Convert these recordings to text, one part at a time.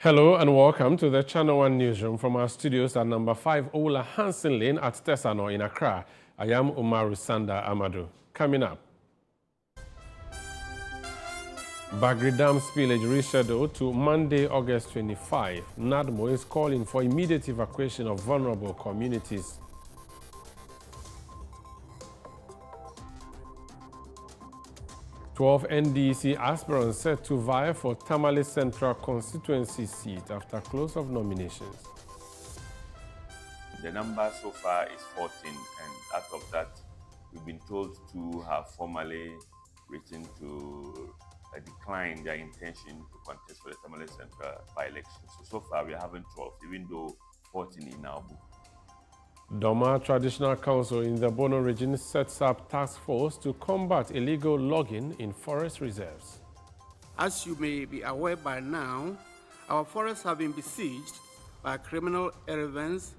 Hello and welcome to the ChannelOne Newsroom from our studios at number 5 Ola Hansen Lane at Tesano in Accra. I am Umaru Sanda Amadou. Coming up, Bagri Dam spillage rescheduled to Monday, August 25. NADMO is calling for immediate evacuation of vulnerable communities. Twelve NDC aspirants set to vie for Tamale Central constituency seat after close of nominations. The number so far is 14, and out of that, we've been told to have formally written to decline their intention to contest for the Tamale Central by-election. So far, we are having 12, even though 14 in our book. Doma Traditional Council in the Bono region sets up task force to combat illegal logging in forest reserves. As you may be aware by now, our forests have been besieged by criminal elements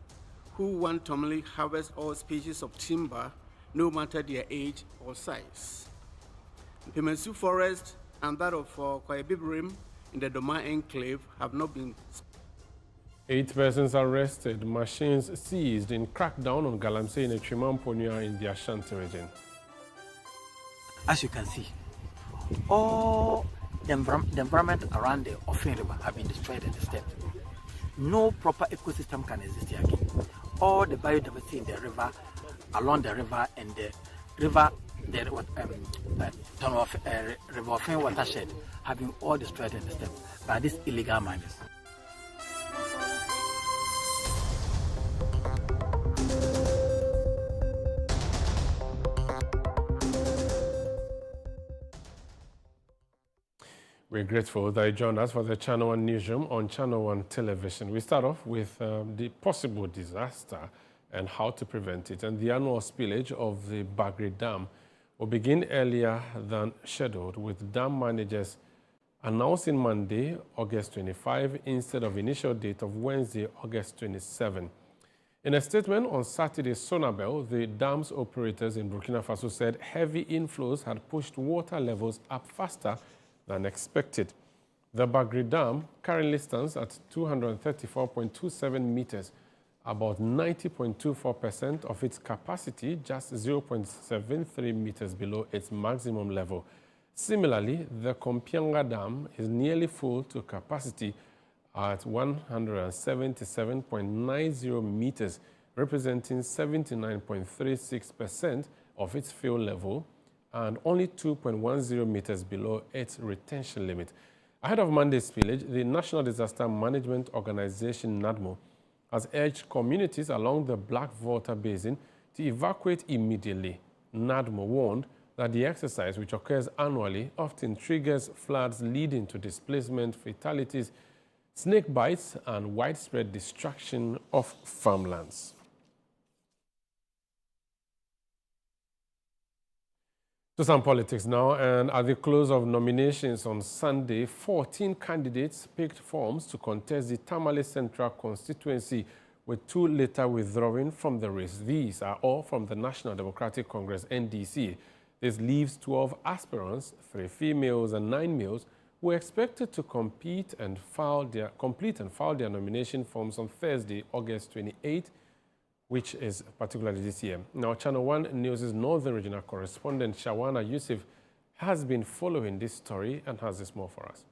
who wantonly harvest all species of timber, no matter their age or size. The Pemensu Forest and that of Kwayabibrim in the Doma Enclave have not been. 8 persons arrested, machines seized in crackdown on Galamsey in Echimamponia in the Ashanti region. As you can see, all the environment around the Ofen River have been destroyed and disturbed. No proper ecosystem can exist here again. All the biodiversity in the river, along the river, and the river, River Ofen watershed have been all destroyed and disturbed by these illegal miners. We're grateful that you joined us for the ChannelOne Newsroom on ChannelOne Television. We start off with the possible disaster and how to prevent it. And the annual spillage of the Bagri Dam will begin earlier than scheduled, with dam managers announcing Monday, August 25, instead of initial date of Wednesday, August 27. In a statement on Saturday, Sonabel, the dam's operators in Burkina Faso, said heavy inflows had pushed water levels up faster than expected. The Bagri Dam currently stands at 234.27 meters, about 90.24% of its capacity, just 0.73 meters below its maximum level. Similarly, the Kompianga Dam is nearly full to capacity at 177.90 meters, representing 79.36% of its fill level, and only 2.10 meters below its retention limit. Ahead of Monday's spillage, the National Disaster Management Organization, NADMO, has urged communities along the Blackwater Basin to evacuate immediately. NADMO warned that the exercise, which occurs annually, often triggers floods leading to displacement, fatalities, snake bites, and widespread destruction of farmlands. To some politics now, and at the close of nominations on Sunday, 14 candidates picked forms to contest the Tamale Central constituency, with 2 later withdrawing from the race. These are all from the National Democratic Congress, NDC. This leaves 12 aspirants, 3 females and 9 males, who are expected to complete and file their nomination forms on Thursday, August 28, which is particularly this year. Now, ChannelOne News' Northern Regional correspondent Shawana Yusuf has been following this story and has this more for us.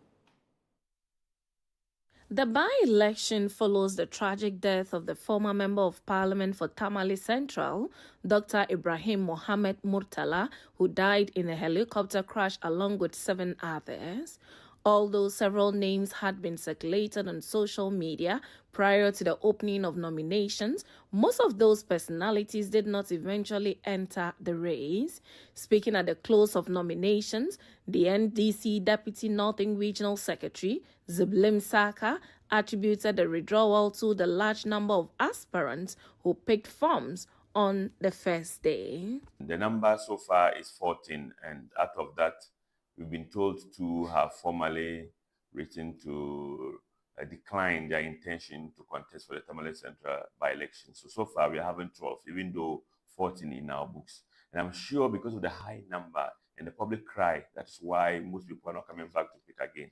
The by-election follows the tragic death of the former Member of Parliament for Tamale Central, Dr. Ibrahim Mohammed Murtala, who died in a helicopter crash along with 7 others. Although several names had been circulated on social media prior to the opening of nominations, most of those personalities did not eventually enter the race. Speaking at the close of nominations, the NDC Deputy Northern Regional Secretary, Ziblim Saka, attributed the withdrawal to the large number of aspirants who picked forms on the first day. The number so far is 14, and out of that, we've been told to have formally written to decline their intention to contest for the Tamale Central by-election. So far, we are having 12, even though 14 in our books. And I'm sure because of the high number and the public cry, that's why most people are not coming back to pick again.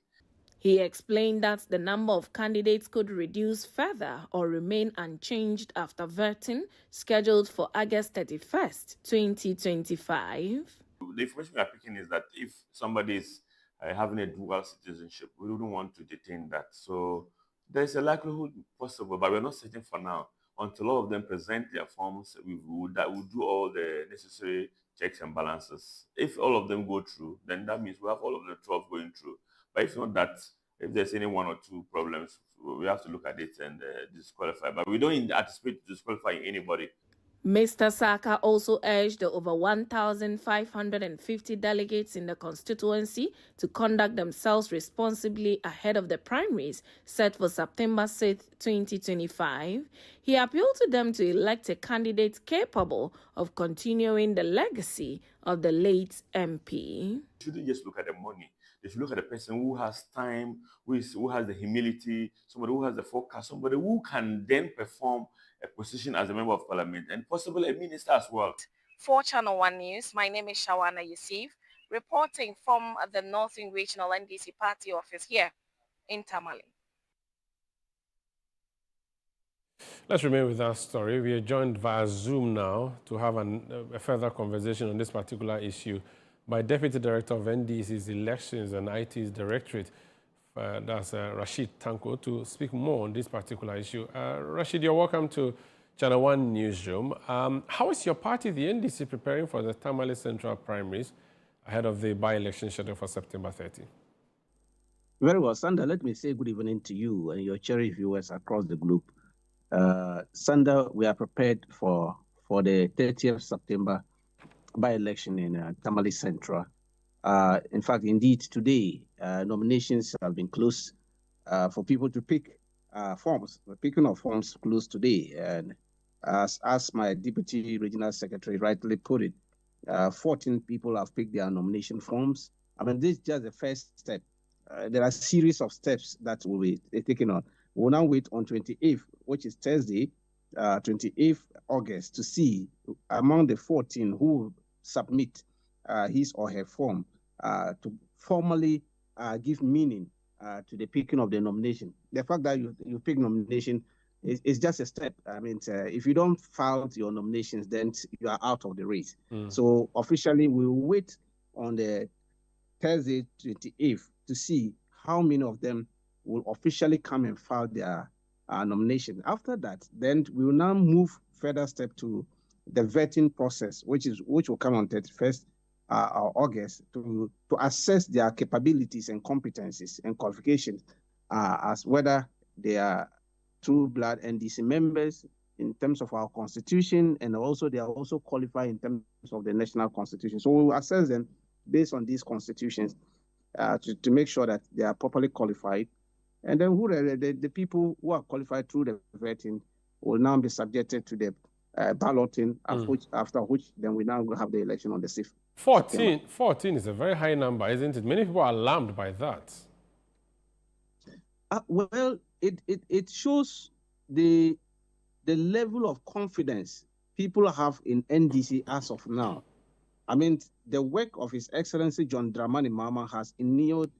He explained that the number of candidates could reduce further or remain unchanged after vetting, scheduled for August 31st, 2025. The information we are picking is that if somebody is having a dual citizenship, we wouldn't want to detain that. So there's a likelihood possible, but we're not certain for now. Until all of them present their forms, we'll do all the necessary checks and balances. If all of them go through, then that means we have all of the 12 going through. But if not that, if there's any one or two problems, we have to look at it and disqualify. But we don't anticipate disqualifying anybody. Mr. Saka also urged the over 1,550 delegates in the constituency to conduct themselves responsibly ahead of the primaries set for September 6, 2025. He appealed to them to elect a candidate capable of continuing the legacy of the late MP. They shouldn't just look at the money. They should look at the person who has time, who has the humility, somebody who has the focus, somebody who can then perform a position as a member of parliament and possibly a minister as well. For Channel One News, my name is Shawana Yusuf, reporting from the Northern Regional NDC Party office here in Tamale. Let's remain with that story. We are joined via Zoom now to have a further conversation on this particular issue by Deputy Director of NDC's Elections and IT's Directorate, that's Rashid Tanko, to speak more on this particular issue. Rashid, you're welcome to Channel One Newsroom. How is your party, the NDC, preparing for the Tamale Central primaries ahead of the by-election schedule for September 30? Very well, Sandra. Let me say good evening to you and your cherished viewers across the globe. Sandra, we are prepared for the 30th September by-election in Tamale Central. In fact, indeed, today, nominations have been closed for people to pick forms. The picking of forms closed today. And as my Deputy Regional Secretary rightly put it, 14 people have picked their nomination forms. I mean, this is just the first step. There are a series of steps that will be taken on. We'll now wait on 28th, which is Thursday, 28th August, to see among the 14 who submit his or her form to formally give meaning to the picking of the nomination. The fact that you pick nomination is just a step. I mean, if you don't file your nominations, then you are out of the race. So officially, we will wait on the Thursday, 28th, to see how many of them will officially come and file their nomination. After that, then we will now move further step to the vetting process, which will come on 31st August to assess their capabilities and competencies and qualifications as whether they are true blood NDC members in terms of our constitution, and also they are also qualified in terms of the national constitution. So we will assess them based on these constitutions to make sure that they are properly qualified. And then the people who are qualified through the vetting will now be subjected to the balloting, after which then we now have the election on the 6th. 14 is a very high number, isn't it? Many people are alarmed by that. Well, it shows the level of confidence people have in NDC as of now. I mean, the work of His Excellency John Dramani Mahama has enabled.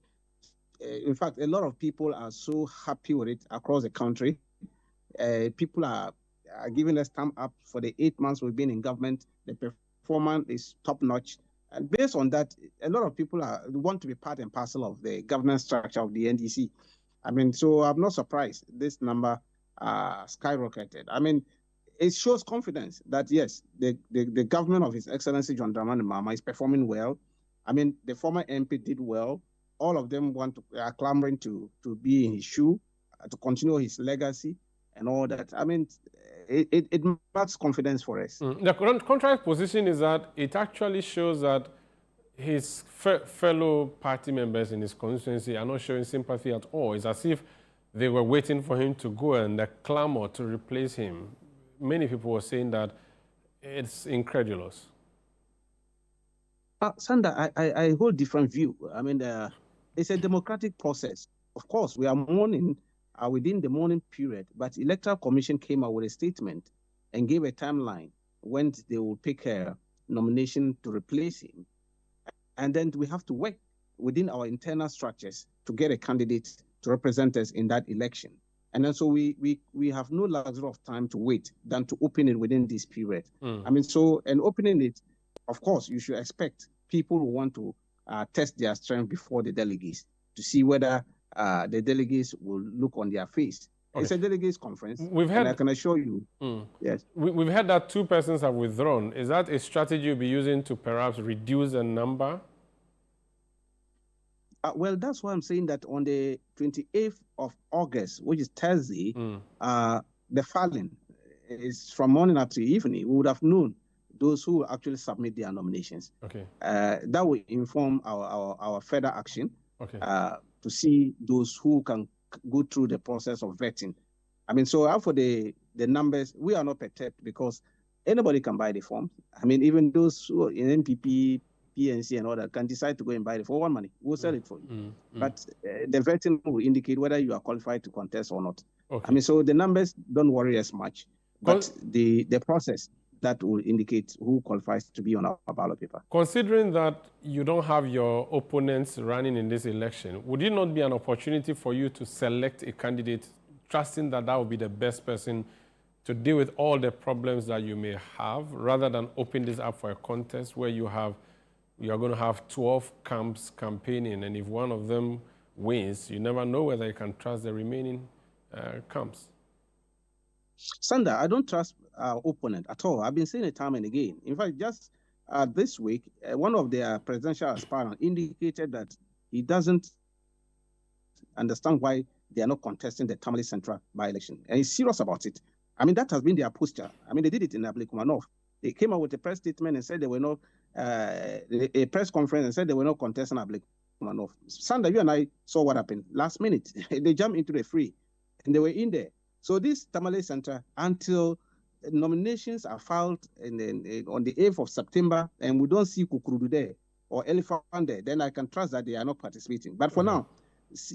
In fact, a lot of people are so happy with it across the country. People are giving us thumb up for the 8 months we've been in government. The performance is top notch. And based on that, a lot of people want to be part and parcel of the governance structure of the NDC. I mean, so I'm not surprised this number skyrocketed. I mean, it shows confidence that, yes, the government of His Excellency John Dramani Mahama is performing well. I mean, the former MP did well. All of them are clamoring to be in his shoe, to continue his legacy and all that. I mean, it marks confidence for us. The contrary position is that it actually shows that his fellow party members in his constituency are not showing sympathy at all. It's as if they were waiting for him to go and they clamor to replace him. Many people were saying that it's incredulous. Sandra, I hold different view. I mean, it's a democratic process. Of course, we are mourning within the mourning period, but Electoral Commission came out with a statement and gave a timeline when they will pick a nomination to replace him. And then we have to wait within our internal structures to get a candidate to represent us in that election. And then so we have no luxury of time to wait than to open it within this period. I mean, so, and opening it, of course, you should expect people who want to test their strength before the delegates to see whether the delegates will look on their face. Okay. It's a delegates conference. We've had, and I can assure you, yes. We've heard that 2 persons have withdrawn. Is that a strategy you'll be using to perhaps reduce the number? Well, that's why I'm saying that on the 28th of August, which is Thursday, the filing is from morning up to evening. We would have known those who will actually submit their nominations. Okay. That will inform our further action. Okay. To see those who can go through the process of vetting. I mean, so for the numbers, we are not perturbed because anybody can buy the forms. I mean, even those who are in NPP, PNC and all that can decide to go and buy it for one money. We'll sell it for you. But the vetting will indicate whether you are qualified to contest or not. Okay. I mean, so the numbers don't worry us much, but the process that will indicate who qualifies to be on our ballot paper. Considering that you don't have your opponents running in this election, would it not be an opportunity for you to select a candidate, trusting that that will be the best person to deal with all the problems that you may have, rather than open this up for a contest where you are going to have 12 camps campaigning, and if one of them wins, you never know whether you can trust the remaining camps? Sander, I don't trust our opponent at all. I've been saying it time and again. In fact, just this week, one of their presidential aspirants indicated that he doesn't understand why they are not contesting the Tamale Central by-election. And he's serious about it. I mean, that has been their posture. I mean, they did it in Ablekumanov. They came out with a press statement and said they were not, a press conference and said they were not contesting Ablekumanov. Sander, you and I saw what happened last minute. They jumped into the fray and they were in there. So this Tamale Center, until nominations are filed on the 8th of September and we don't see Kukurudu there or Elephant there, then I can trust that they are not participating. But for now,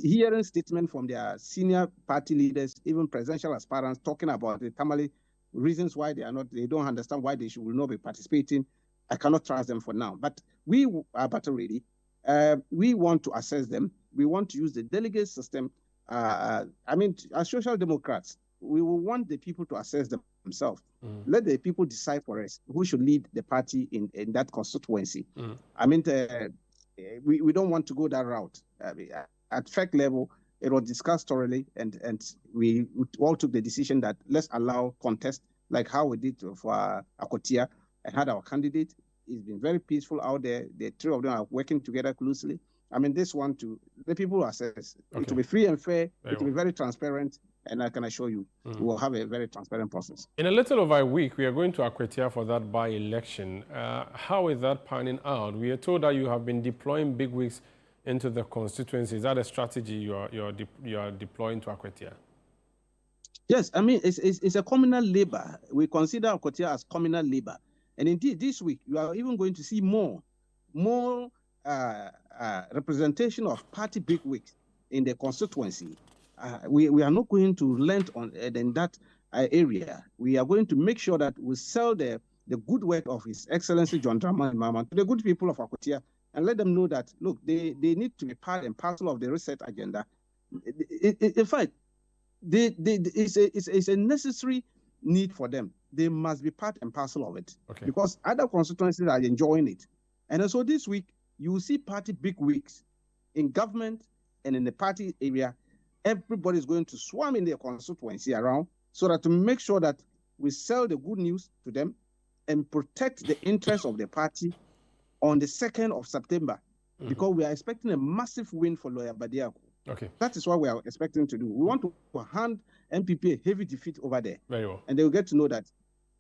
hearing statement from their senior party leaders, even presidential aspirants, talking about the Tamale reasons why they don't understand why they will not be participating, I cannot trust them for now. But we are battle ready. We want to assess them. We want to use the delegate system. I mean, as social democrats, we will want the people to assess themselves. Let the people decide for us who should lead the party in that constituency. I mean, we don't want to go that route. At FEC level, it was discussed thoroughly, and we all took the decision that let's allow contest, like how we did for Akotia, and had our candidate. It's been very peaceful out there. The 3 of them are working together closely. I mean, this one to the people assess. Okay. It will be free and fair. It will be very transparent. And I can assure you, we will have a very transparent process. In a little over a week, we are going to Akwetia for that by-election. How is that panning out? We are told that you have been deploying bigwigs into the constituency. Is that a strategy you are deploying to Akwetia? Yes, I mean, it's a communal labor. We consider Akwetia as communal labor. And indeed, this week, you are even going to see more representation of party bigwigs in the constituency. We are not going to relent on in that area. We are going to make sure that we sell the good work of His Excellency John Dramani Mahama to the good people of Akwetia and let them know that, look, they need to be part and parcel of the reset agenda. In fact, it's a necessary need for them. They must be part and parcel of it because other constituencies are enjoying it. And so this week, you will see party bigwigs in government and in the party area. Everybody is going to swarm in their constituency around so that to make sure that we sell the good news to them and protect the interests of the party on the 2nd of September, because we are expecting a massive win for Lawyer Badiako. That is what we are expecting to do. We want to hand MPP a heavy defeat over there. Very well. And they will get to know that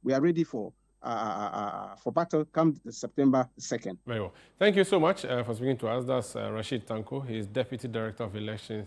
we are ready for battle come September 2nd. Very well. Thank you so much for speaking to us. That's Rashid Tanko. He is Deputy Director of Elections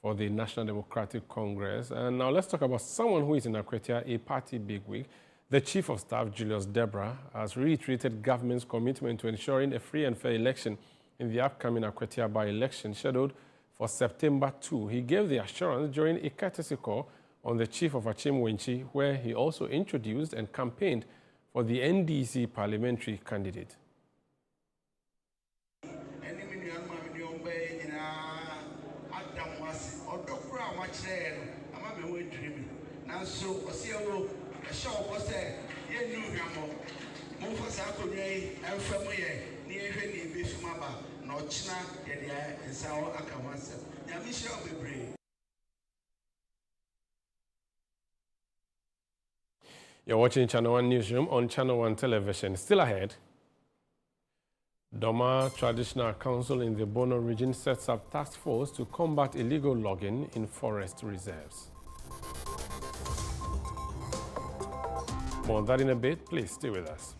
for the National Democratic Congress. And now let's talk about someone who is in Akwetia, a party bigwig. The Chief of Staff, Julius Debra, has reiterated government's commitment to ensuring a free and fair election in the upcoming Akwetia by-election scheduled for September 2. He gave the assurance during a courtesy call on the Chief of Achim Wenchi, where he also introduced and campaigned for the NDC parliamentary candidate. wakyerɛ no ama me ho dream nanso ɔse wo ɛhyɛ ɔbɔ sɛ yɛnnu hwamɔ momfa saa akonnwa yi ɛmfa mu yɛ ne yɛhwɛ ne ɛbɛfim aba na ɔkyena yɛde nsa hɔ aka ho asɛm nyame hyira wo bebree. You're watching Channel One Newsroom on Channel One Television. Still ahead, Doma Traditional Council in the Bono region sets up task force to combat illegal logging in forest reserves. More on that in a bit. Please stay with us.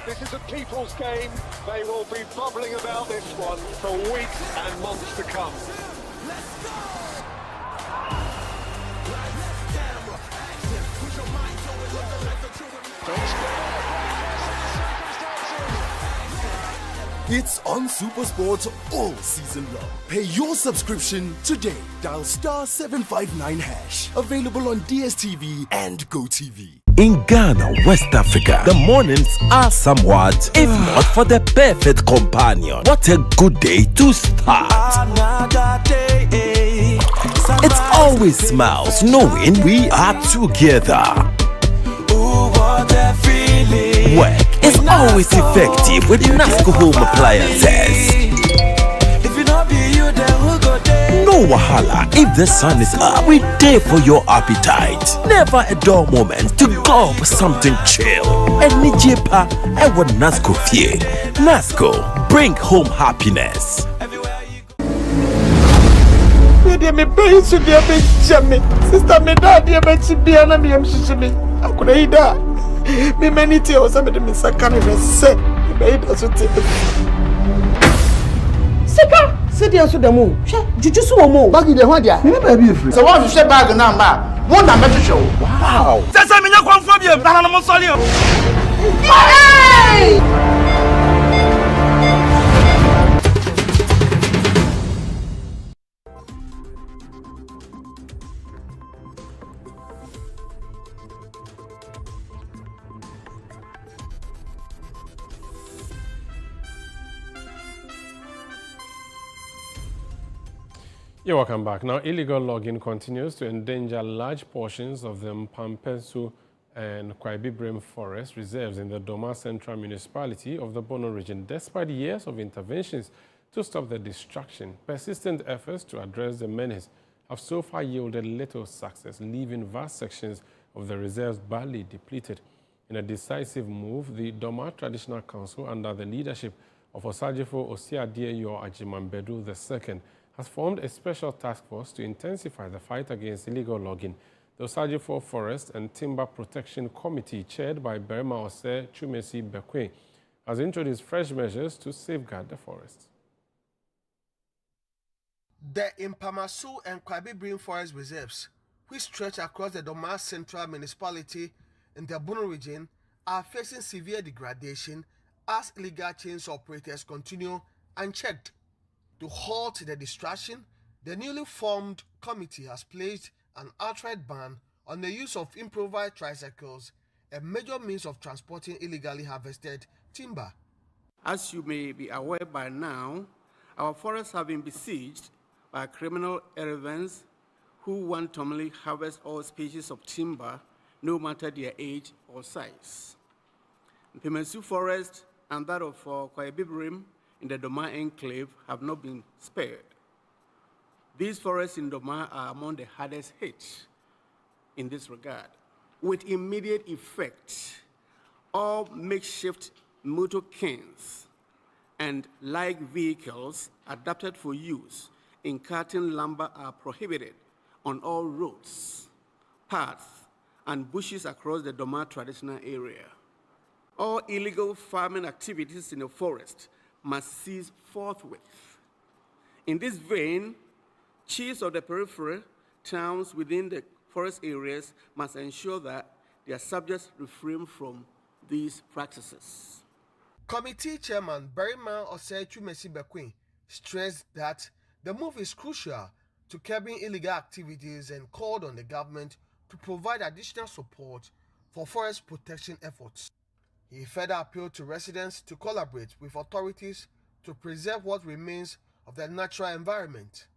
This is a people's game. They will be bubbling about this one for weeks and months to come. Let's go! It's on SuperSport all season long. Pay your subscription today. Dial *759#. Available on DSTV and GoTV. In Ghana, West Africa, the mornings are somewhat, if not for the perfect companion. What a good day to start. Another day. It's always smiles knowing we are together. Ooh, what a feeling. Work is always effective with NASCO home appliances. If it not be you, then who go there? No wahala. If the sun is up, we there for your appetite. Never a dull moment to go for something chill. And Nijepa, I want NASCO fear. NASCO, bring home happiness. Me pay to the baby, sister, me daddy, me chibiana, me mshishimi. I could eat that. Me many tea or somebody me sakani me say. Me made us to take. Sika, sit there to the moon. Juju so mo. Bagi de ho dia. Me na be free. So what you say bag na ma? One na me show. Wow. Say me nya kwamfo biem. Na na mo soli o. Hey! You're welcome back. Now, illegal logging continues to endanger large portions of the Mpampesu and Kwaibibrem forest reserves in the Doma Central Municipality of the Bono region. Despite years of interventions to stop the destruction, persistent efforts to address the menace have so far yielded little success, leaving vast sections of the reserves badly depleted. In a decisive move, the Doma Traditional Council, under the leadership of Osajifo Osiadeyo Ajimambedu II, has formed a special task force to intensify the fight against illegal logging. The Osajifo Forest and Timber Protection Committee, chaired by Berima Ose Chumesi Bekwe, has introduced fresh measures to safeguard the forest. The Mpamasu and Kwaibibrem forest reserves, which stretch across the Doma Central Municipality in the Bono region, are facing severe degradation as illegal chains operators continue unchecked. To halt the destruction, the newly formed committee has placed an outright ban on the use of improvised tricycles, a major means of transporting illegally harvested timber. As you may be aware by now, our forests have been besieged by criminal elements who wantonly harvest all species of timber, no matter their age or size. The Pemesu Forest and that of Kwaibibrem in the Doma enclave have not been spared. These forests in Doma are among the hardest hit in this regard. With immediate effect, all makeshift motorcanes and light vehicles adapted for use in cutting lumber are prohibited on all roads, paths, and bushes across the Doma traditional area. All illegal farming activities in the forest must cease forthwith. In this vein, chiefs of the peripheral towns within the forest areas must ensure that their subjects refrain from these practices. Committee Chairman Berima Ose Chumesi Bekwe stressed that the move is crucial to curbing illegal activities and called on the government to provide additional support for forest protection efforts. He further appealed to residents to collaborate with authorities to preserve what remains of their natural environment.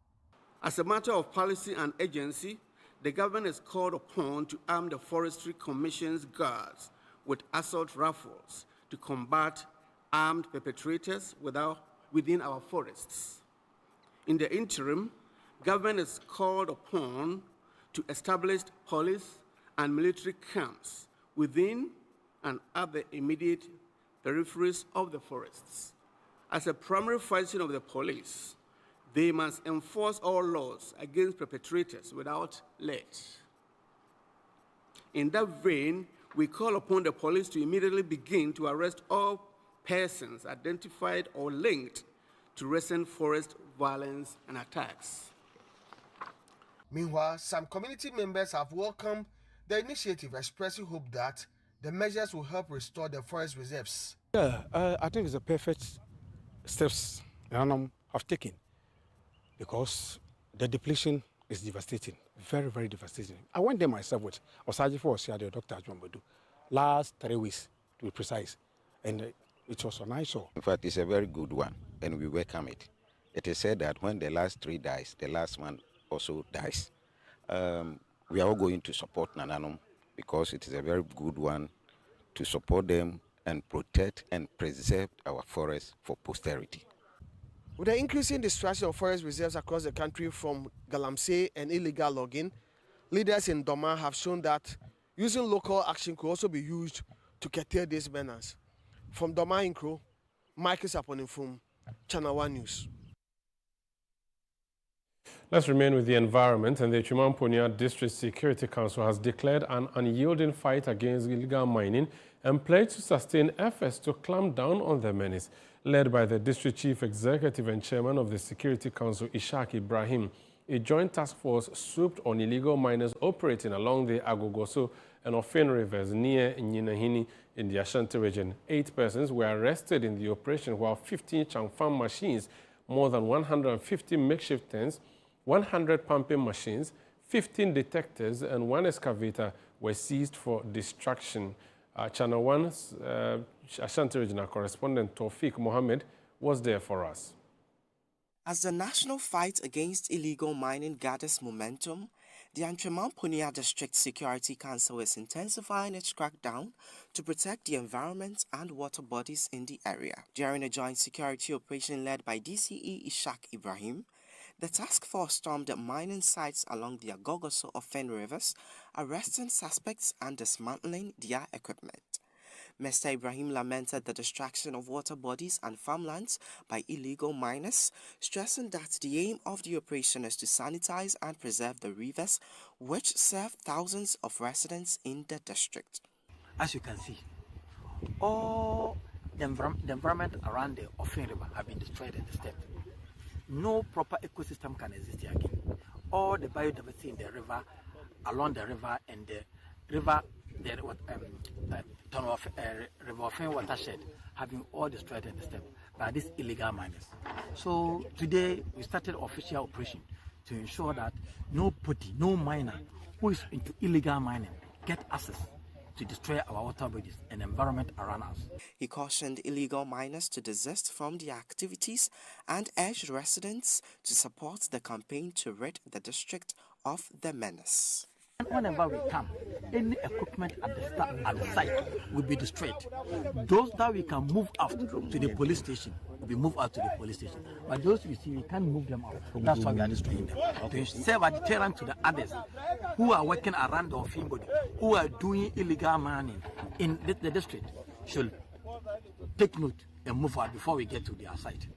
As a matter of policy and agency, the government is called upon to arm the Forestry Commission's guards with assault rifles to combat armed perpetrators within our forests. In the interim, government is called upon to establish police and military camps within and at the immediate peripheries of the forests. As a primary function of the police, they must enforce all laws against perpetrators without let. In that vein, we call upon the police to immediately begin to arrest all persons identified or linked to recent forest violence and attacks. Meanwhile, some community members have welcomed the initiative, expressing hope that the measures will help restore the forest reserves. Yeah, I think it's the perfect steps Nananom have taken, because the depletion is devastating, very, very devastating. I went there myself with Osaji for Dr. Ajwambadu last 3 weeks, to be precise, and it was an eyesore. In fact, it's a very good one, and we welcome it. It is said that when the last 3 dies, the last one also dies. We are all going to support Nananom because it is a very good one to support them and protect and preserve our forests for posterity. With the increasing destruction of forest reserves across the country from galamsey and illegal logging, leaders in Doma have shown that using local action could also be used to curtail these menace. From Doma Inkro, Michael Saponinfum, ChannelOne News. Let's remain with the environment, and the Chumamponia District Security Council has declared an unyielding fight against illegal mining and pledged to sustain efforts to clamp down on the menace. Led by the District Chief Executive and Chairman of the Security Council, Ishaq Ibrahim, a joint task force swooped on illegal miners operating along the Agogoso and Ofin rivers near Nyinahini in the Ashanti region. 8 persons were arrested in the operation, while 15 Changfang machines, more than 150 makeshift tents, 100 pumping machines, 15 detectors, and 1 excavator were seized for destruction. Channel One's Ashanti Regional correspondent Tawfiq Mohammed was there for us. As the national fight against illegal mining gathers momentum, the Chumamponia District Security Council is intensifying its crackdown to protect the environment and water bodies in the area. During a joint security operation led by DCE Ishaq Ibrahim, the task force stormed mining sites along the Agogoso of Fen rivers, arresting suspects and dismantling their equipment. Mr. Ibrahim lamented the destruction of water bodies and farmlands by illegal miners, stressing that the aim of the operation is to sanitize and preserve the rivers, which serve thousands of residents in the district. As you can see, all the environment around the Ofin River have been destroyed in the step. No proper ecosystem can exist here again. All the biodiversity in the river, along the river, and the river, River Ofin watershed have been all destroyed in the step by these illegal miners. So today we started official operation to ensure that nobody, no miner who is into illegal mining get access to destroy our water bodies and environment around us. He cautioned illegal miners to desist from their activities and urged residents to support the campaign to rid the district of the menace. Whenever we come, any equipment at the site will be destroyed. Those that we can move out to the police station will be moved out to the police station. But those we see, we can't move them out. That's why we are destroying them. To serve a deterrent to the others who are working around the Ofin body, who are doing illegal mining in the district, should take note and move out before we get to their site.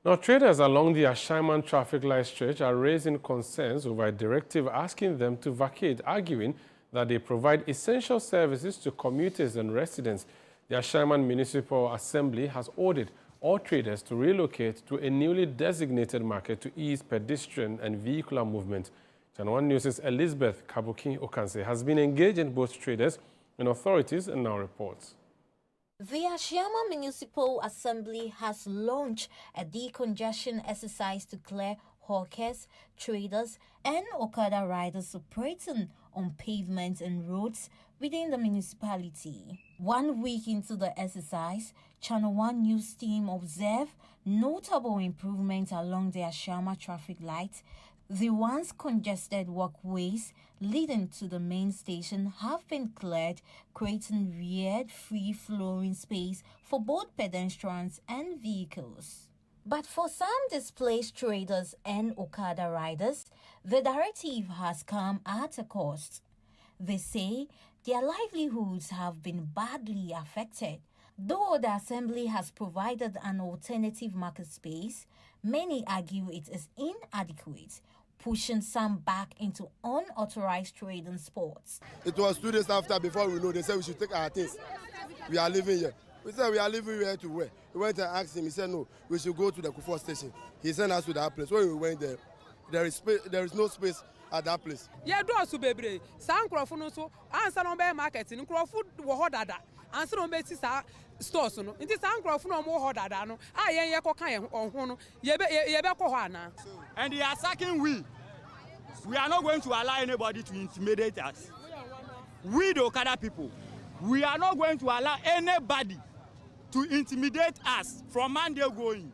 Now, traders along the Ashaiman traffic light stretch are raising concerns over a directive asking them to vacate, arguing that they provide essential services to commuters and residents. The Ashaiman Municipal Assembly has ordered all traders to relocate to a newly designated market to ease pedestrian and vehicular movement. Channel One News' Elizabeth Kabuki Okanse has been engaging both traders and authorities and now reports. The Ashiama Municipal Assembly has launched a decongestion exercise to clear hawkers, traders, and Okada riders operating on pavements and roads within the municipality. 1 week into the exercise, Channel One News team observed notable improvements along the Ashiama traffic lights. The once congested walkways leading to the main station have been cleared, creating weird free-flowing space for both pedestrians and vehicles. But for some displaced traders and Okada riders, the directive has come at a cost. They say their livelihoods have been badly affected. Though the assembly has provided an alternative market space, many argue it is inadequate, pushing some back into unauthorized trading spots. It was 2 days after, before we know, they said we should take our things. We are living here. We said we are living here to where? We went and asked him. He said no, we should go to the Kufuor station. He sent us to that place. When we went there, there is no space at that place. Yeah, do us bebre. San Crawford so answer on bear market in Crawford wo dada. Answer on beti sa stores no. Inti San Crawford no mo dada no. Ah yen ko kan ho no. Ye be ko ho ana. And they are sacking we. We are not going to allow anybody to intimidate us. We the Okada people, we are not going to allow anybody to intimidate us from Monday going.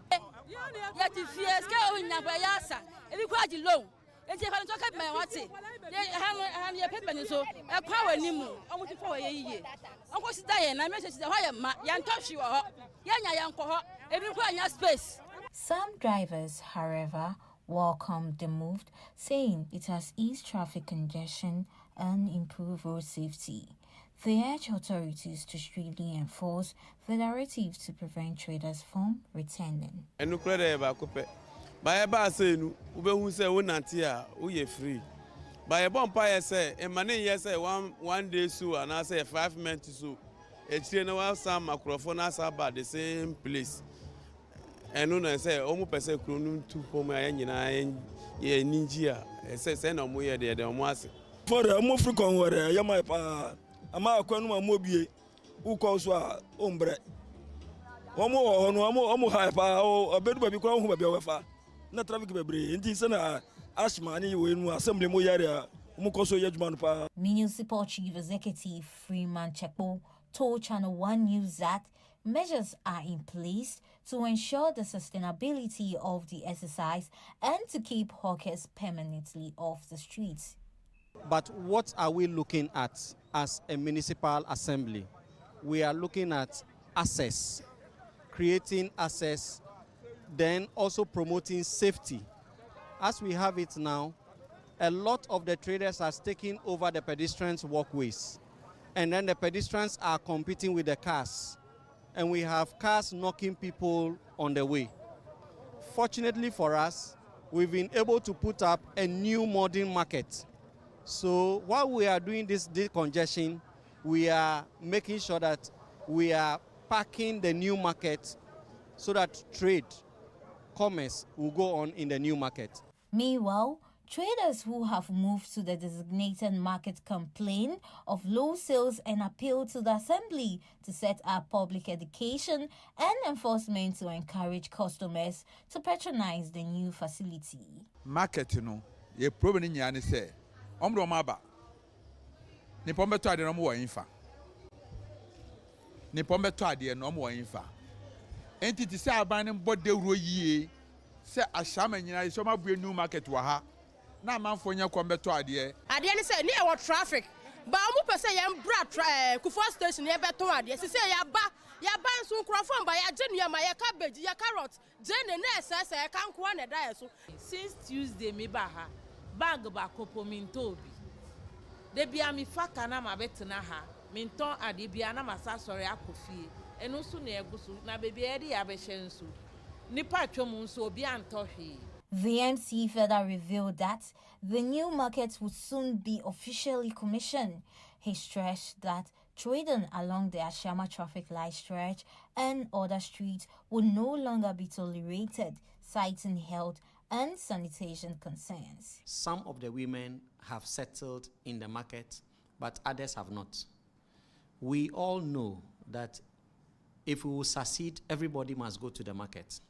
Some drivers, however, welcomed the move, saying it has eased traffic congestion and improved road safety. They urge authorities to strictly enforce the directive to prevent traders from returning. By a bumpire say, a money yes, one day so, and I say 5 minutes so. It's some microphones about the same place. And when I say, almost per se, to home, and ninja, say, no more there, the was. For the more frequent word, Yamapa, Ama Quanuma Mobie, who calls Ombre. Omo hyper, or a bed baby crown who be over. Not traffic baby, in this Ashmani, when assembly Moyaria, Mukoso Yajman. Municipal Chief Executive Freeman Chekpo told Channel One News that measures are in place to ensure the sustainability of the exercise and to keep hawkers permanently off the streets. But what are we looking at as a municipal assembly? We are looking at access, creating access, then also promoting safety. As we have it now, a lot of the traders are taking over the pedestrians' walkways, and then the pedestrians are competing with the cars, and we have cars knocking people on the way. Fortunately for us, we've been able to put up a new modern market. So while we are doing this decongestion, we are making sure that we are packing the new market so that trade, commerce will go on in the new market. Meanwhile, traders who have moved to the designated market complain of low sales and appeal to the assembly to set up public education and enforcement to encourage customers to patronize the new facility. Market, ye problem in yani say, Omro Maba. Nipombe to ade no mo infa. Nipombe to ade no mo infa. Entity say abanim bode wuro yie. Say Ashama nyina so mabue new market wa ha. Na manfo nya kombe to ade. Ade ne say near what traffic. Ba mu pese yam bra Kufuor station ye beton ade. Se say ya ba nso nkrofo ba ya genu ma ya cabbage ya carrot. Jene na ese ya kan ko na da so. Since Tuesday me ba ha. Bag ba kopo minto bi. De bia mi faka na ma betena ha. Minton ade bia na masa sori akofie. Eno so na egusu na bebi ede ya be hyenso. Nipa twom nso obi antohwe. The MC further revealed that the new market would soon be officially commissioned. He stressed that trading along the Ashiama traffic light stretch and other streets would no longer be tolerated, citing health and sanitation concerns. Some of the women have settled in the market, but others have not. We all know that if we will succeed, everybody must go to the market.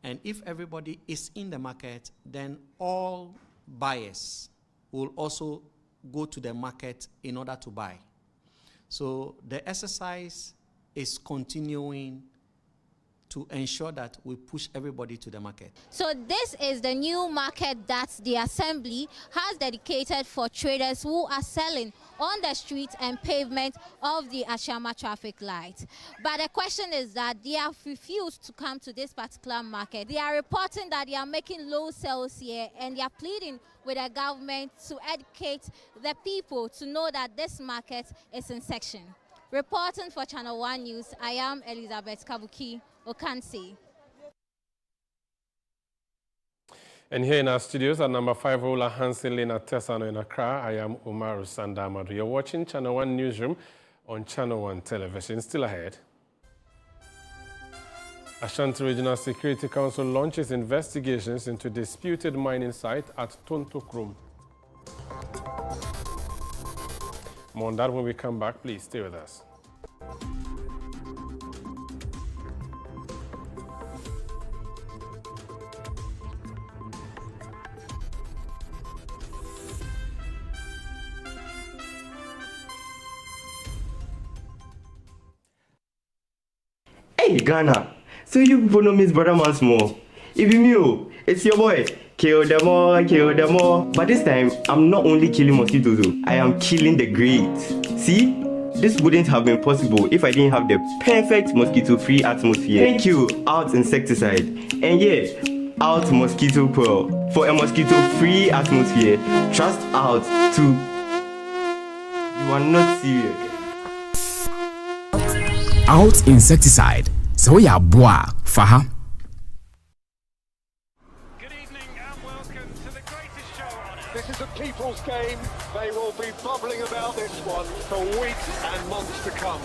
And if everybody is in the market, then all buyers will also go to the market in order to buy. So the exercise is continuing to ensure that we push everybody to the market. So this is the new market that the Assembly has dedicated for traders who are selling on the street and pavement of the Ashama traffic light. But the question is that they have refused to come to this particular market. They are reporting that they are making low sales here, and they are pleading with the government to educate the people to know that this market is in section. Reporting for Channel One News, I am Elizabeth Kabuki Okansi. And here in our studios at number 5, Ola Hansen Lena Tessano in Accra, I am Umaru Sandamadu. You're watching Channel One Newsroom on Channel One Television. Still ahead. Ashanti Regional Security Council launches investigations into disputed mining site at Tontokrum. More on that when we come back. Please stay with us. Hey Ghana, so you people know Miss Brother once more. If you it's your boy. Kill them all. But this time, I'm not only killing mosquitoes, I am killing the grades. See? This wouldn't have been possible if I didn't have the perfect mosquito-free atmosphere. Thank you, Out Insecticide. And yeah, Out Mosquito Pearl. For a mosquito-free atmosphere, trust Out to... You are not serious. Out Insecticide. So ya boa, faha. This is a people's game. They will be bubbling about this one for weeks and months to come.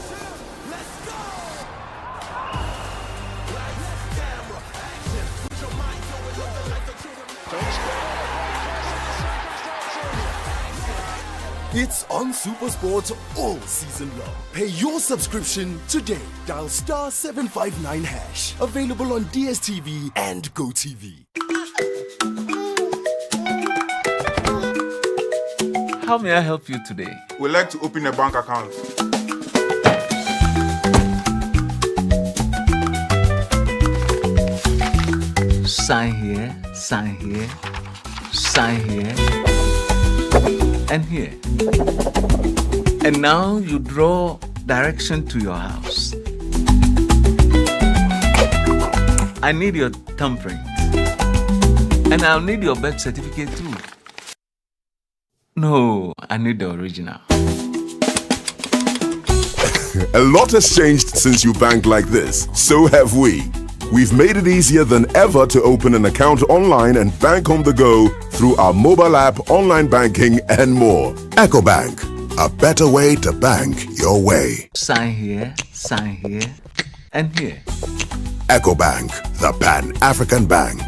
It's on SuperSport all season long. Pay your subscription today. Dial *759#. Available on DSTV and GoTV. How may I help you today? We'd like to open a bank account. Sign here, sign here, sign here, and here. And now you draw direction to your house. I need your thumbprint. And I'll need your birth certificate too. No, I need the original. A lot has changed since you banked like this. So have we. We've made it easier than ever to open an account online and bank on the go through our mobile app, online banking, and more. EcoBank, a better way to bank your way. Sign here, and here. EcoBank, the Pan-African Bank.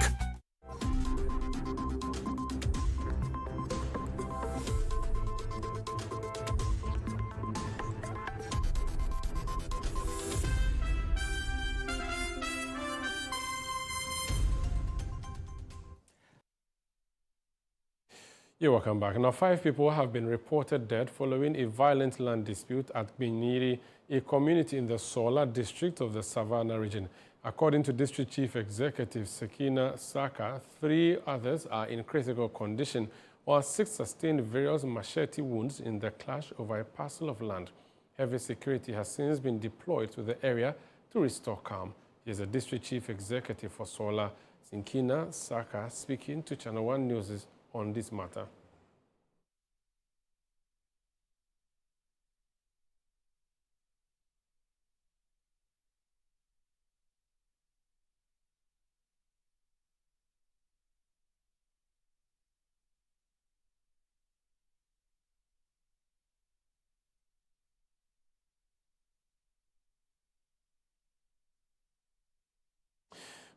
You're welcome back. Now, 5 people have been reported dead following a violent land dispute at Binyiri, a community in the Sola district of the Savannah region. According to District Chief Executive Sekina Saka, 3 others are in critical condition, while 6 sustained various machete wounds in the clash over a parcel of land. Heavy security has since been deployed to the area to restore calm. He is the District Chief Executive for Sola, Sekina Saka, speaking to Channel One News on this matter.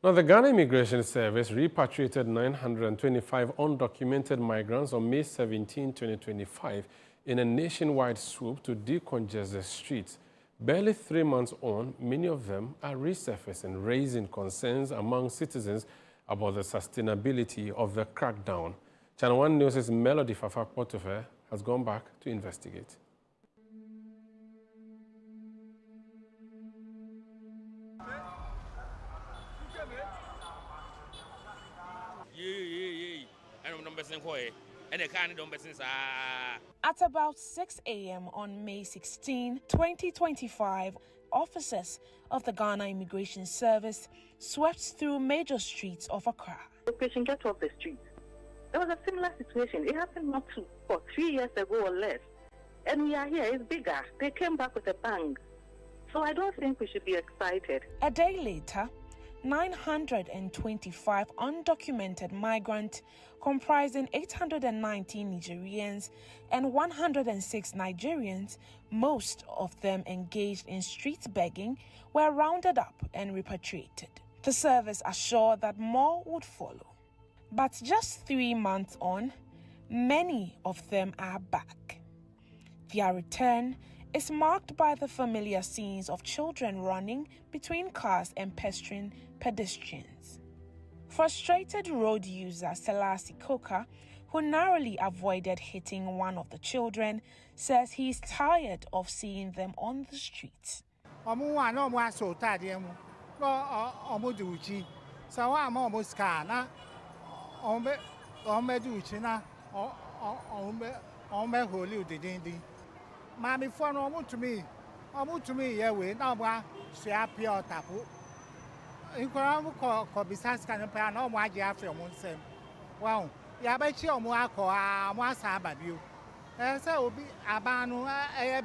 Now, the Ghana Immigration Service repatriated 925 undocumented migrants on May 17, 2025, in a nationwide swoop to decongest the streets. Barely 3 months on, many of them are resurfacing, raising concerns among citizens about the sustainability of the crackdown. Channel One News' Melody Fafa Portofeu has gone back to investigate. At about 6 a.m. on May 16, 2025, officers of the Ghana Immigration Service swept through major streets of Accra. Operation Get Off the Street. There was a similar situation. It happened not 3 years ago or less. And we are here, it's bigger. They came back with a bang. So I don't think we should be excited. A day later, 925 undocumented migrants comprising 819 Nigerians and 106 Nigerians, most of them engaged in street begging, were rounded up and repatriated. The service assured that more would follow. But just 3 months on, many of them are back. Their return is marked by the familiar scenes of children running between cars and pestering pedestrians. Frustrated road user Selassie Coker, who narrowly avoided hitting one of the children, says he is tired of seeing them on the streets. Mami phone omu to me yeah we now wa share pure tapu. Inkora mu ko business kan pa na omu age afi omu nsem. Wow, ya ba chi omu akọ a mu asa ba bio. Say obi abanu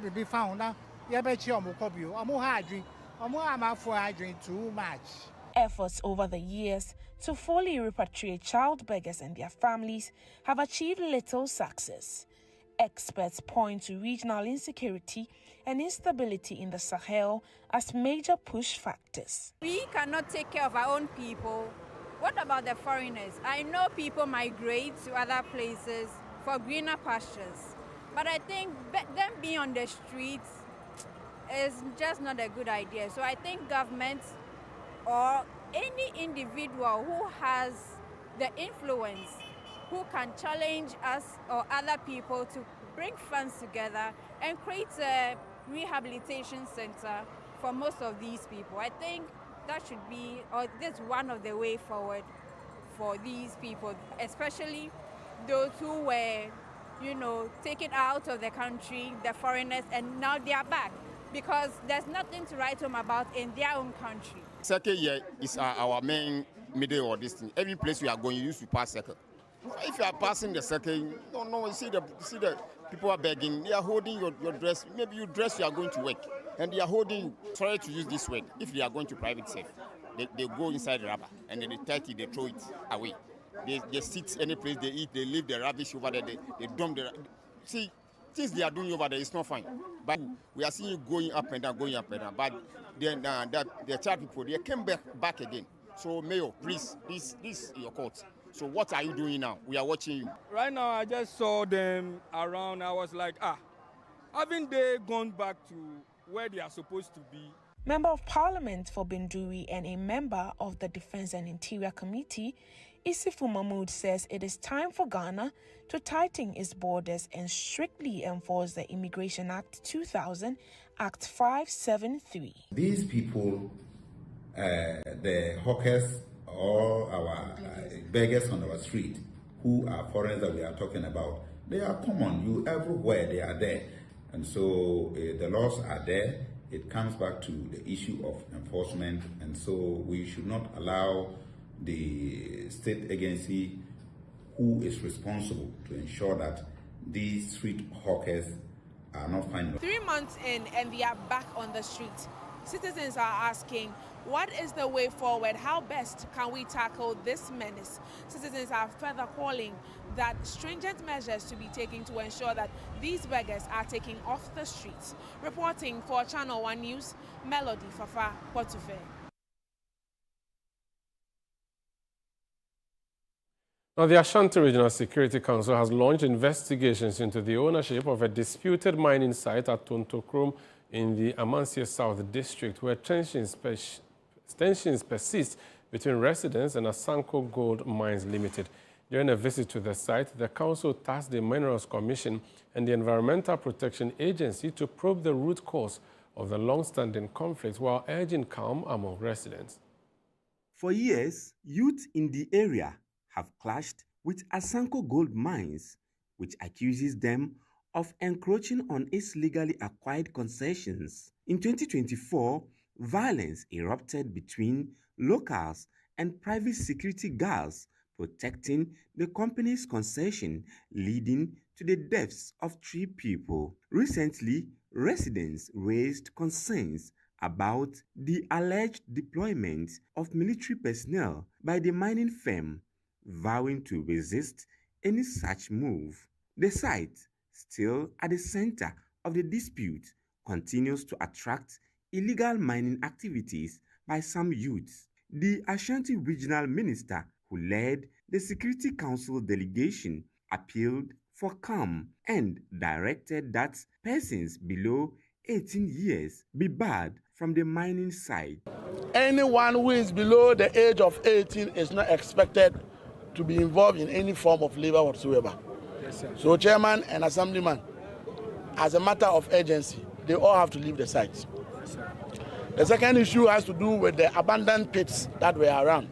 bibi found na ya ba chi omu ko bio. Omu ha adwin, omu amafo adwin too much. Efforts over the years to fully repatriate child beggars and their families have achieved little success. Experts point to regional insecurity and instability in the Sahel as major push factors. We cannot take care of our own people. What about the foreigners? I know people migrate to other places for greener pastures, but I think them being on the streets is just not a good idea. So I think government or any individual who has the influence, who can challenge us or other people to bring funds together and create a rehabilitation center for most of these people. I think that should be, or that's one of the way forward for these people, especially those who were, taken out of the country, the foreigners, and now they are back because there's nothing to write home about in their own country. Circle here is our main middle or this thing. Every place we are going, you used to pass circle. If you are passing the circle, you see the people are begging. They are holding your dress. Maybe you dress, you are going to work, and they are holding. Sorry to use this word. If they are going to private safe, they go inside the rubber and then they touch it, they throw it away. They sit any place, they eat, they leave the rubbish over there. They dump the. See, things they are doing over there is not fine. But we are seeing you going up and down. But then the child people, they came back again. So Mayor, please, this is your court. So what are you doing now? We are watching you. Right now, I just saw them around. I was like, haven't they gone back to where they are supposed to be? Member of Parliament for Binduri and a member of the Defense and Interior Committee, Isifu Mahmood says it is time for Ghana to tighten its borders and strictly enforce the Immigration Act 2000, Act 573. These people, the hawkers, all our beggars on our street, who are foreigners that we are talking about, they are common. Everywhere they are there. And so the laws are there. It comes back to the issue of enforcement. And so we should not allow the state agency who is responsible to ensure that these street hawkers are not fined. 3 months in and they are back on the street. Citizens are asking, what is the way forward? How best can we tackle this menace? Citizens are further calling that stringent measures to be taken to ensure that these beggars are taken off the streets. Reporting for Channel One News, Melody Fafa Portofeu. Now, the Ashanti Regional Security Council has launched investigations into the ownership of a disputed mining site at Tontokrom in the Amansia South District, where tensions persist between residents and Asanko Gold Mines Limited. During a visit to the site, the council tasked the Minerals Commission and the Environmental Protection Agency to probe the root cause of the long-standing conflict while urging calm among residents. For years, youth in the area have clashed with Asanko Gold Mines, which accuses them of encroaching on its legally acquired concessions. In 2024, violence erupted between locals and private security guards protecting the company's concession, leading to the deaths of 3 people. Recently, residents raised concerns about the alleged deployment of military personnel by the mining firm, vowing to resist any such move. The site, still at the center of the dispute, continues to attract illegal mining activities by some youths. The Ashanti Regional Minister, who led the Security Council delegation, appealed for calm and directed that persons below 18 years be barred from the mining site. Anyone who is below the age of 18 is not expected to be involved in any form of labor whatsoever. Yes, so chairman and assemblyman, as a matter of urgency, they all have to leave the site. Yes, the second issue has to do with the abandoned pits that were around.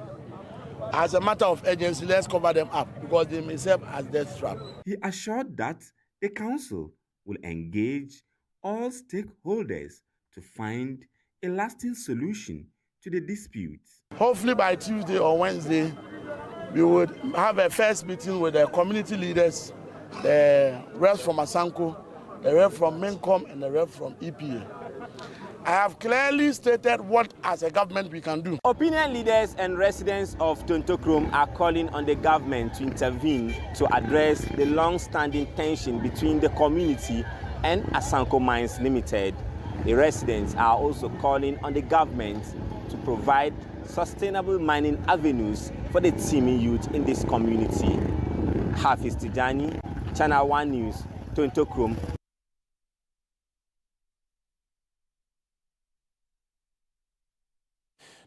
As a matter of urgency, let's cover them up because they may serve as death trap. He assured that the council will engage all stakeholders to find a lasting solution to the dispute. Hopefully by Tuesday or Wednesday, we would have a first meeting with the community leaders, the reps from Asanko, the rep from Mincom, and the rep from EPA. I have clearly stated what, as a government, we can do. Opinion leaders and residents of Tontokrom are calling on the government to intervene to address the long-standing tension between the community and Asanko Mines Limited. The residents are also calling on the government to provide sustainable mining avenues for the teeming youth in this community. Hafiz Tijani, Channel One News, Tontokrom.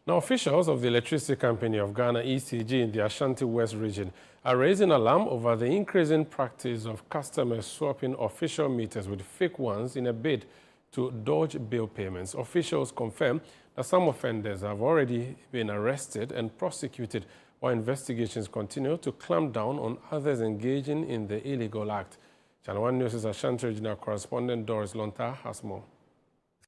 Now, officials of the Electricity Company of Ghana, ECG, in the Ashanti West region are raising alarm over the increasing practice of customers swapping official meters with fake ones in a bid to dodge bill payments. Officials confirm that some offenders have already been arrested and prosecuted, while investigations continue to clamp down on others engaging in the illegal act. Channel One News' Ashanti Regional Correspondent Doris Lonta has more.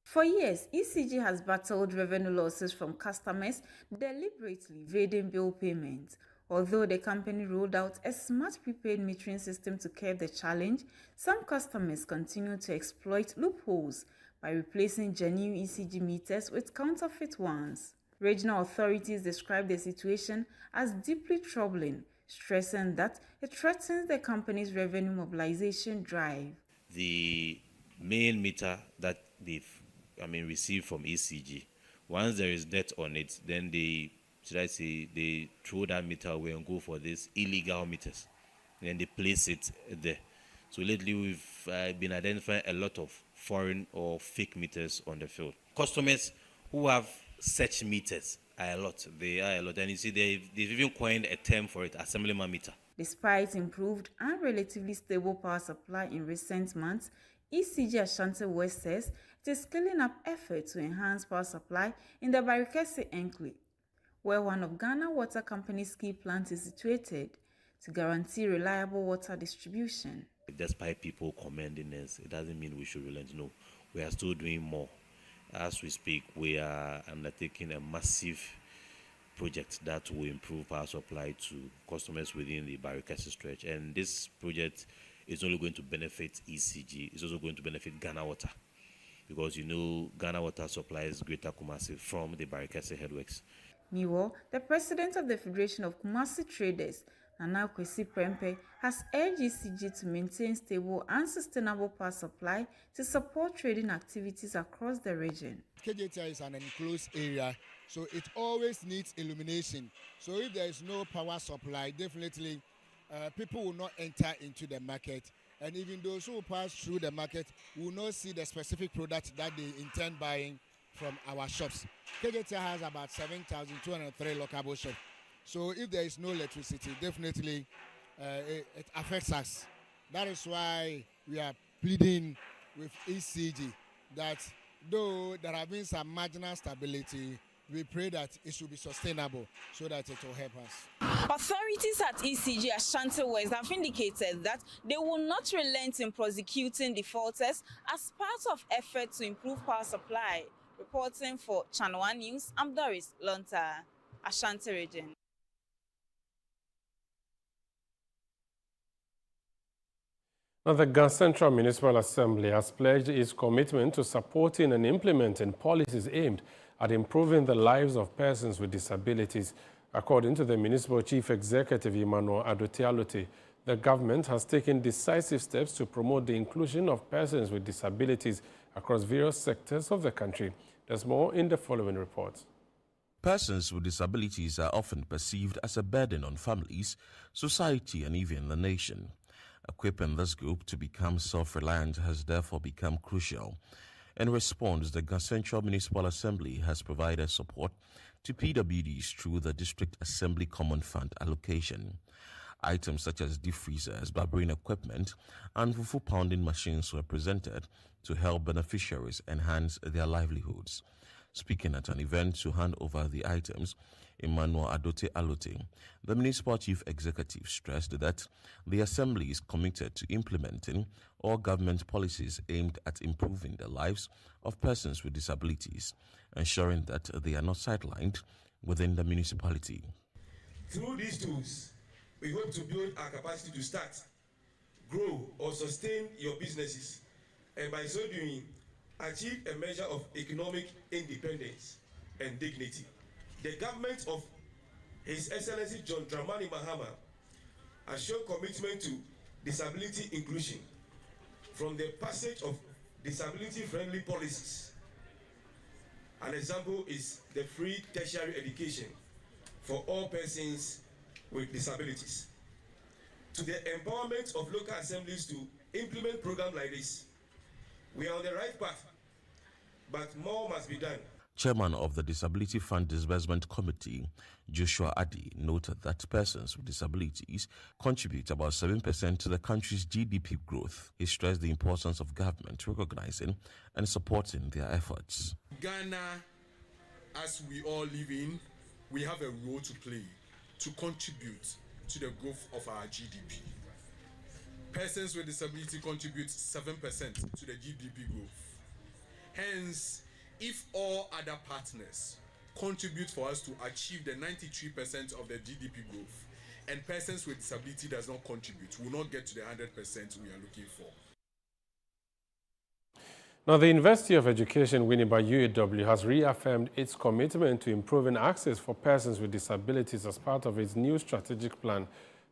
For years, ECG has battled revenue losses from customers deliberately evading bill payments. Although the company rolled out a smart prepaid metering system to curb the challenge, some customers continue to exploit loopholes by replacing genuine ECG meters with counterfeit ones. Regional authorities describe the situation as deeply troubling, stressing that it threatens the company's revenue mobilization drive. The main meter that they've received from ECG, once there is debt on it, then they throw that meter away and go for these illegal meters. And then they place it there. So lately we've been identifying a lot of foreign or fake meters on the field. Customers who have such meters are a lot. They are a lot. And you see, they've even coined a term for it, assemblyman meter. Despite improved and relatively stable power supply in recent months, ECG Ashanti West says it is scaling up efforts to enhance power supply in the Barikesi enclave, where one of Ghana Water Company's key plants is situated, to guarantee reliable water distribution. Despite people commending us, it doesn't mean we should relent. No, we are still doing more. As we speak, we are undertaking a massive project that will improve power supply to customers within the Barikesi stretch. And this project is only going to benefit ECG. It's also going to benefit Ghana Water, because Ghana Water supplies Greater Kumasi from the Barikesi headworks. Meanwhile, the president of the Federation of Kumasi Traders, Nana Kwesi Prempe, has urged ECG to maintain stable and sustainable power supply to support trading activities across the region. KJTI is an enclosed area, so it always needs illumination. So if there is no power supply, definitely people will not enter into the market, and even those who pass through the market will not see the specific product that they intend buying from our shops. KJT has about 7,203 lockable shops. So if there is no electricity, definitely it affects us. That is why we are pleading with ECG that though there have been some marginal stability, we pray that it should be sustainable so that it will help us. Authorities at ECG Ashanti West have indicated that they will not relent in prosecuting defaulters as part of efforts to improve power supply. Reporting for ChannelOne News, I'm Doris Lonta, Ashanti region. Now, the Ghana Central Municipal Assembly has pledged its commitment to supporting and implementing policies aimed at improving the lives of persons with disabilities. According to the Municipal Chief Executive, Emmanuel Adote-Alote, the government has taken decisive steps to promote the inclusion of persons with disabilities across various sectors of the country. There's more in the following report. Persons with disabilities are often perceived as a burden on families, society, and even the nation. Equipping this group to become self-reliant has therefore become crucial. In response, the Ghana Central Municipal Assembly has provided support to PWDs through the District Assembly Common Fund allocation. Items such as deep freezers, barbering equipment, and fufu pounding machines were presented to help beneficiaries enhance their livelihoods. Speaking at an event to hand over the items, Emmanuel Adote-Alote, the Municipal Chief Executive, stressed that the Assembly is committed to implementing all government policies aimed at improving the lives of persons with disabilities, ensuring that they are not sidelined within the municipality. Through these tools, we hope to build our capacity to start, grow, or sustain your businesses, and by so doing, achieve a measure of economic independence and dignity. The government of His Excellency John Dramani Mahama has shown commitment to disability inclusion from the passage of disability-friendly policies. An example is the free tertiary education for all persons with disabilities, to the empowerment of local assemblies to implement programs like this. We are on the right path, but more must be done. Chairman of the Disability Fund Disbursement Committee, Joshua Adi, noted that persons with disabilities contribute about 7% to the country's GDP growth. He stressed the importance of government recognizing and supporting their efforts. Ghana, as we all live in, we have a role to play to contribute to the growth of our GDP. Persons with disability contribute 7% to the GDP growth. Hence, if all other partners contribute for us to achieve the 93% of the GDP growth, and persons with disability does not contribute, we will not get to the 100% we are looking for. Now, the University of Education Winneba UAW has reaffirmed its commitment to improving access for persons with disabilities as part of its new strategic plan.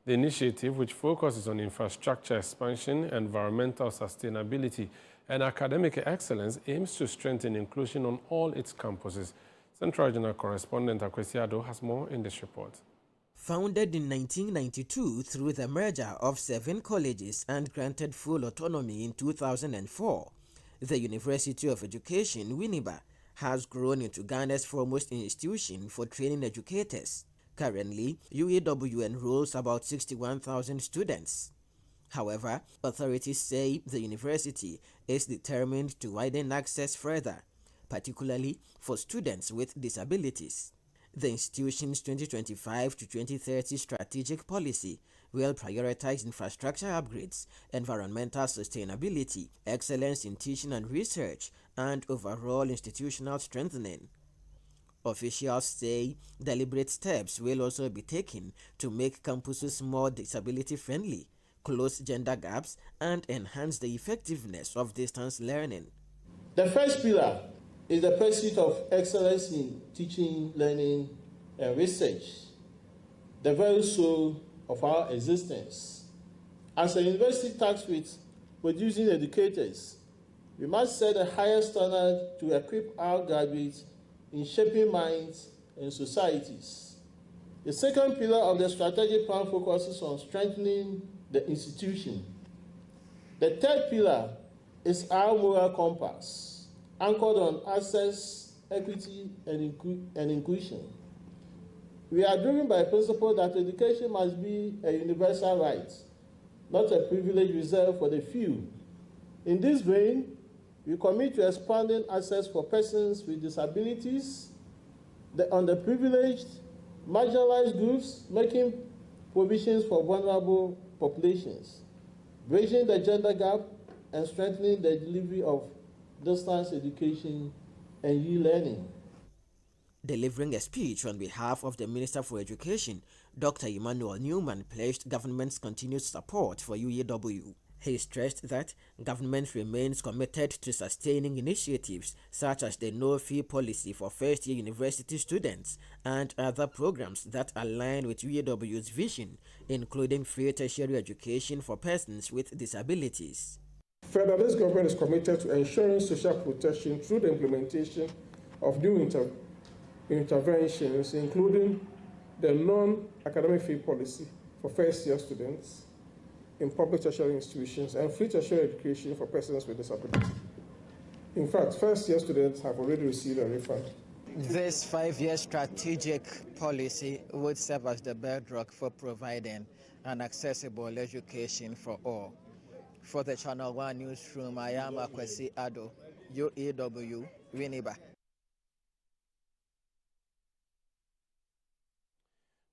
The initiative, which focuses on infrastructure expansion, environmental sustainability, and academic excellence, aims to strengthen inclusion on all its campuses. Central Regional Correspondent Akwesiado has more in this report. Founded in 1992 through the merger of 7 colleges and granted full autonomy in 2004, the University of Education Winneba has grown into Ghana's foremost institution for training educators. Currently, UAW enrolls about 61,000 students. However, authorities say the university is determined to widen access further, particularly for students with disabilities. The institution's 2025 to 2030 strategic policy will prioritize infrastructure upgrades, environmental sustainability, excellence in teaching and research, and overall institutional strengthening. Officials say deliberate steps will also be taken to make campuses more disability-friendly, close gender gaps, and enhance the effectiveness of distance learning. The first pillar is the pursuit of excellence in teaching, learning, and research, the very soul of our existence. As a university tasked with producing educators, we must set a higher standard to equip our graduates in shaping minds and societies. The second pillar of the strategic plan focuses on strengthening the institution. The third pillar is our moral compass, anchored on access, equity, and inclusion. We are driven by a principle that education must be a universal right, not a privilege reserved for the few. In this vein, we commit to expanding access for persons with disabilities, the underprivileged, marginalized groups, making provisions for vulnerable populations, bridging the gender gap, and strengthening the delivery of distance education and e-learning. Delivering a speech on behalf of the Minister for Education, Dr. Emmanuel Newman pledged government's continued support for UAW. He stressed that government remains committed to sustaining initiatives such as the no-fee policy for first-year university students and other programs that align with UAW's vision, including free tertiary education for persons with disabilities. Further, this government is committed to ensuring social protection through the implementation of new interventions, including the non-academic fee policy for first-year students in public tertiary institutions and free tertiary education for persons with disabilities. In fact, first-year students have already received a refund. This 5-year strategic policy would serve as the bedrock for providing an accessible education for all. For the Channel One Newsroom, I am Akwesi Ado, UAW, Winneba.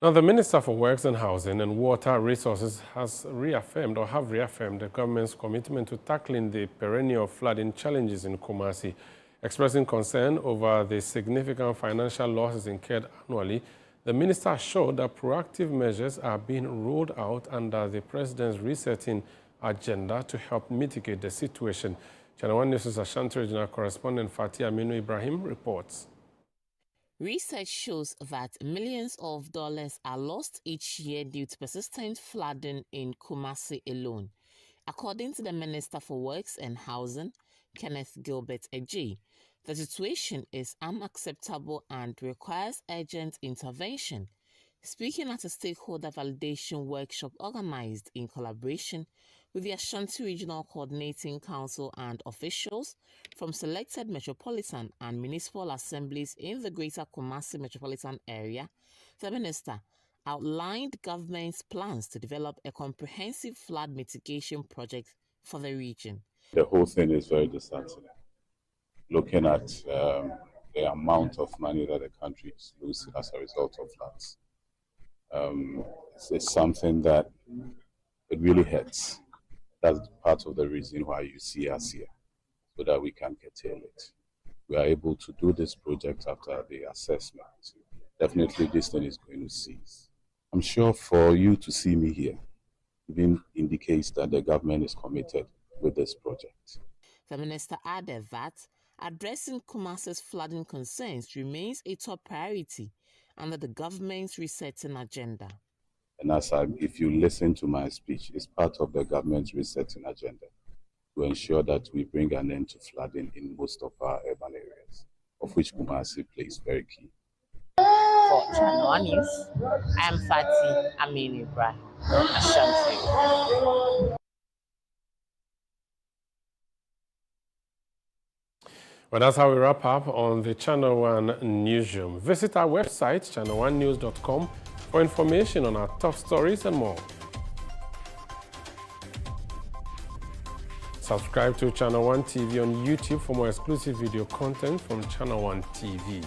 Now, the Minister for Works and Housing and Water Resources has reaffirmed the government's commitment to tackling the perennial flooding challenges in Kumasi, expressing concern over the significant financial losses incurred annually. The minister assured that proactive measures are being rolled out under the president's resetting agenda to help mitigate the situation. Channel One News' Ashanti Regional Correspondent Fatih Aminu Ibrahim reports. Research shows that millions of dollars are lost each year due to persistent flooding in Kumasi alone. According to the Minister for Works and Housing, Kenneth Gilbert Eji, the situation is unacceptable and requires urgent intervention. Speaking at a stakeholder validation workshop organized in collaboration with the Ashanti Regional Coordinating Council and officials from selected metropolitan and municipal assemblies in the Greater Kumasi metropolitan area, the minister outlined government's plans to develop a comprehensive flood mitigation project for the region. The whole thing is very disheartening. Looking at the amount of money that the country is losing as a result of floods. It's something that it really hurts. That's part of the reason why you see us here, so that we can curtail it. We are able to do this project after the assessment. Definitely this thing is going to cease. I'm sure for you to see me here even indicates that the government is committed with this project. The minister added that addressing Kumasi's flooding concerns remains a top priority under the government's resetting agenda. And if you listen to my speech, it's part of the government's resetting agenda to ensure that we bring an end to flooding in most of our urban areas, of which Kumasi plays very key. For Channel One News, I am Fatih Aminu Ibrahim, Ashanti. Well, that's how we wrap up on the Channel One Newsroom. Visit our website, channel1news.com, for information on our top stories and more. Subscribe to Channel One TV on YouTube for more exclusive video content from Channel One TV.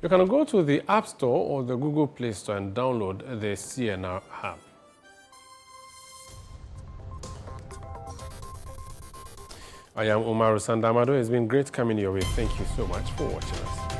You can go to the App Store or the Google Play Store and download the CNR app. I am Umaru Sandamado. It's been great coming your way. Thank you so much for watching us.